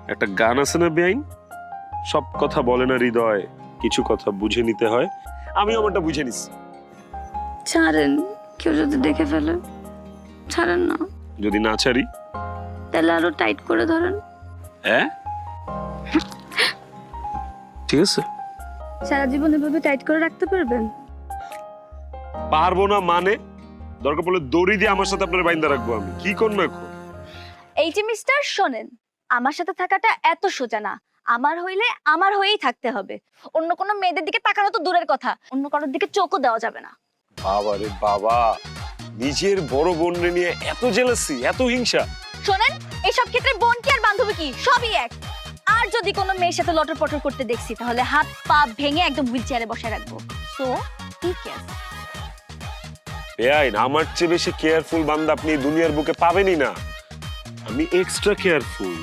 একটা গান আছে না বেআইন, সব কথা বলে না হৃদয়, কিছু কথা বুঝে নিতে হয়। আমি আমারটা বুঝে নিছি। ছাড়েন, কেউ যদি দেখে ফেলে। ছাড়েন না। যদি না ছাড়ি তাহলে আরো টাইট করে ধরেন। হ্যাঁ ঠিক আছে। সারা জীবন এভাবে টাইট করে রাখতে পারবেন? পারবো না মানে? দরকার পড়লে দড়ি দিয়ে আমার সাথে আপনার বাইন্দা রাখবো আমি। কি করুন না এখন? এই যে মিস্টার শোনেন, আমার সাথে থাকাটা এত সোজা না। আমার হইলে আমার হয়েই থাকতে হবে। অন্য কোনো মেয়েদের দিকে তাকানো তো দূরের কথা, অন্য কারোর দিকে চোখও দেওয়া যাবে না। বাবা রে বাবা, নিজের বড় বোন নিয়ে এত জেলাসি, এত হিংসা। শোনেন, এইসব ক্ষেত্রে বোন কি আর বান্ধবী কি সবই এক। আর যদি কোনো মেয়ের সাথে লটর পটর করতে দেখছি তাহলে হাত পা ভেঙে একদম হুইল চেয়ারে বসায় রাখবো। সো ঠিক আছে। বেআইন, আমার চেয়ে বেশি কেয়ারফুল বান্দা আপনি দুনিয়ার বুকে পাবেনই না। আমি এক্সট্রা কেয়ারফুল।